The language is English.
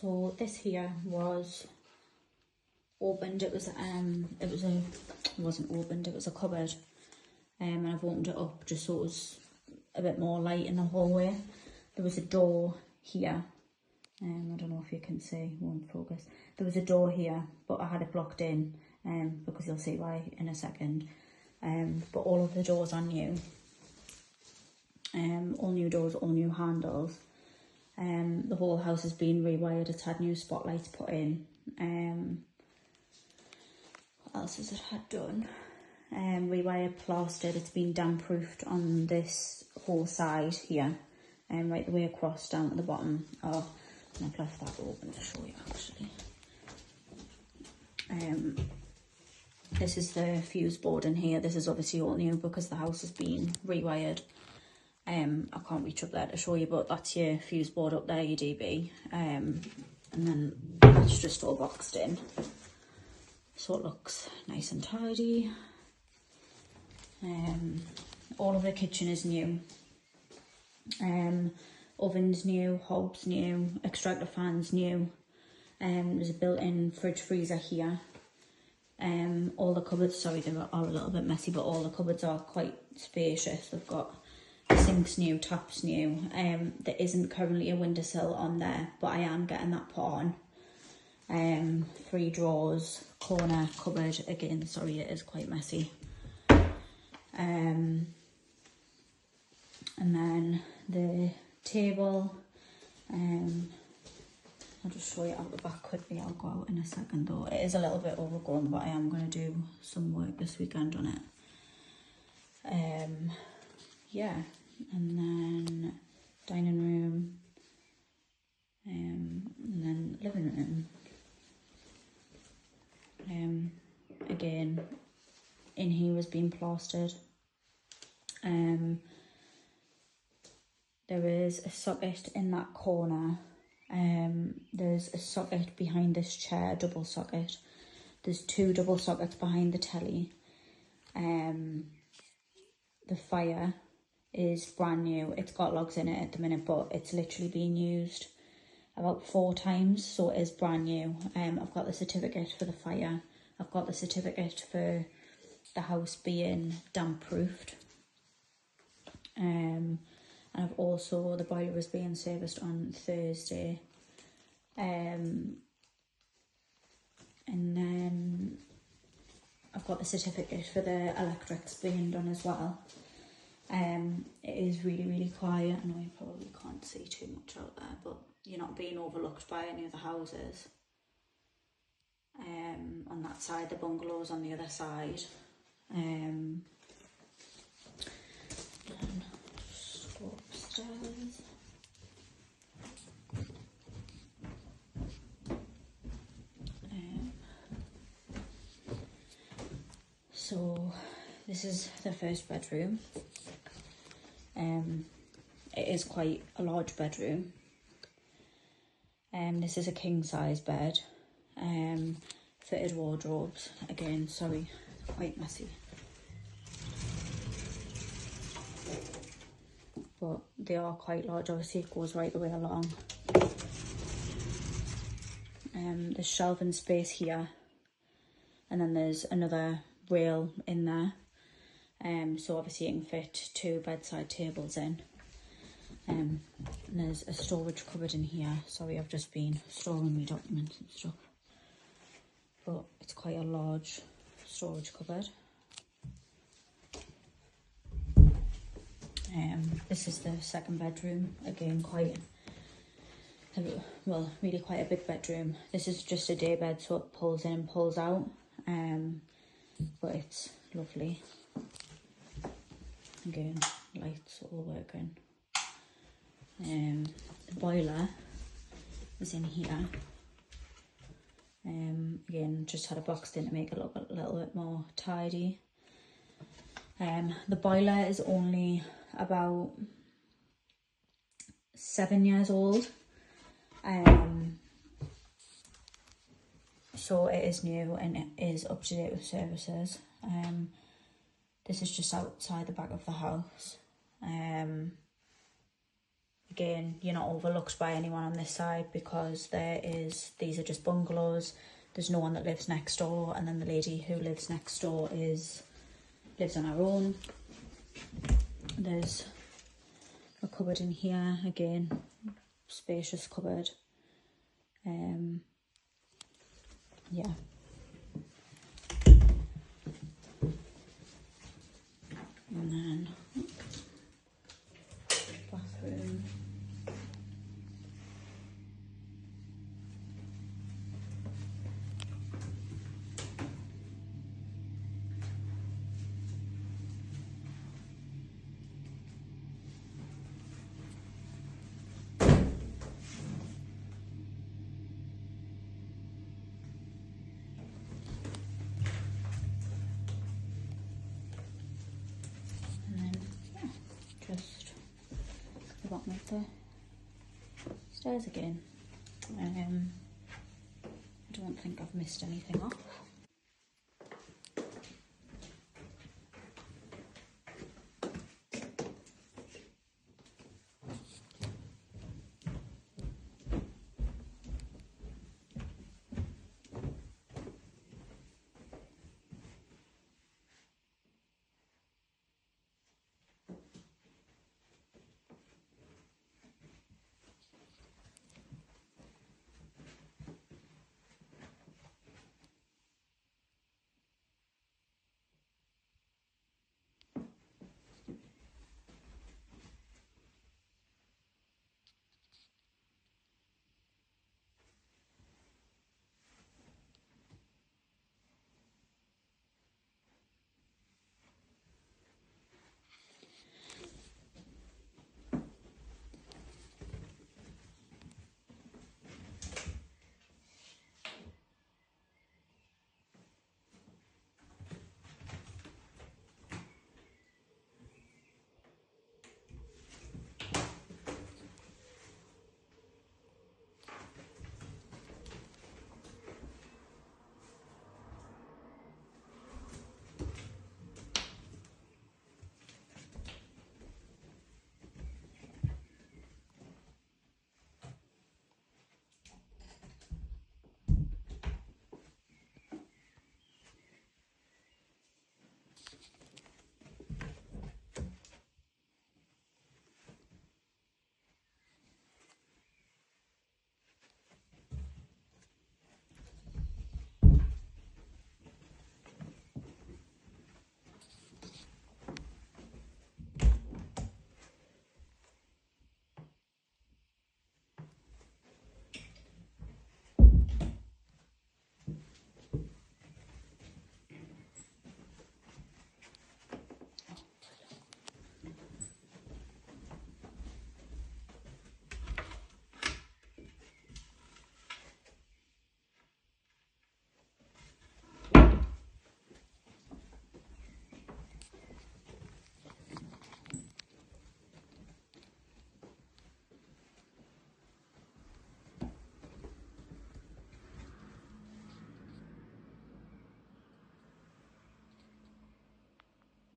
So this here was opened. It wasn't opened, it was a cupboard. And I've opened it up just so it was a bit more light in the hallway. There was a door here. I don't know if you can see, won't focus. There was a door here, but I had it blocked in, because you'll see why in a second. But all of the doors are new. All new doors, all new handles. The whole house has been rewired. It's had new spotlights put in. What else has it had done? Rewired, plastered. It's been damp proofed on this whole side here, right the way across down at the bottom. Oh, I've left that open to show you actually. This is the fuse board in here. This is obviously all new because the house has been rewired. I can't reach up there to show you, but that's your fuse board up there, your DB. And then it's just all boxed in. So it looks nice and tidy. All of the kitchen is new. Oven's new, hob's new, extractor fan's new. There's a built-in fridge freezer here. All the cupboards, sorry, they are a little bit messy, but all the cupboards are quite spacious. They've got sinks new, taps new. There isn't currently a windowsill on there, but I am getting that put on. 3 drawers, corner cupboard. Again, sorry, it is quite messy. And then the table. I'll just show you out the back quickly. I'll go out in a second though. It is a little bit overgrown, but I am going to do some work this weekend on it. Yeah, and then dining room, and then living room. Again, in here has been plastered. There is a socket in that corner. There's a socket behind this chair, a double socket. There's 2 double sockets behind the telly. The fire is brand new. It's got logs in it at the minute, but it's literally been used about 4 times, so it is brand new. I've got the certificate for the fire. I've got the certificate for the house being damp proofed. And I've also, the boiler is being serviced on Thursday. And then I've got the certificate for the electrics being done as well. It is really, really quiet. I know you probably can't see too much out there, but you're not being overlooked by any of the houses. On that side, the bungalows on the other side. And just go upstairs. So this is the first bedroom. It is quite a large bedroom. This is a king size bed. Fitted wardrobes. Again, sorry, quite messy. But they are quite large. Obviously, it goes right the way along. There's shelving space here, and then there's another rail in there. So obviously you can fit 2 bedside tables in. And there's a storage cupboard in here. Sorry, I've just been storing my documents and stuff. But it's quite a large storage cupboard. This is the second bedroom. Again, really quite a big bedroom. This is just a day bed, so it pulls in and pulls out. But it's lovely. Again, lights all working. The boiler is in here. Again, just had it boxed in to make it look a little bit more tidy. The boiler is only about 7 years old. So it is new and it is up to date with services. This is just outside the back of the house. Again, again, you're not overlooked by anyone on this side because these are just bungalows. There's no one that lives next door, and then the lady who lives next door lives on her own. There's a cupboard in here, again, spacious cupboard. Yeah. And then bathroom. Just the bottom of the stairs again. I don't think I've missed anything off.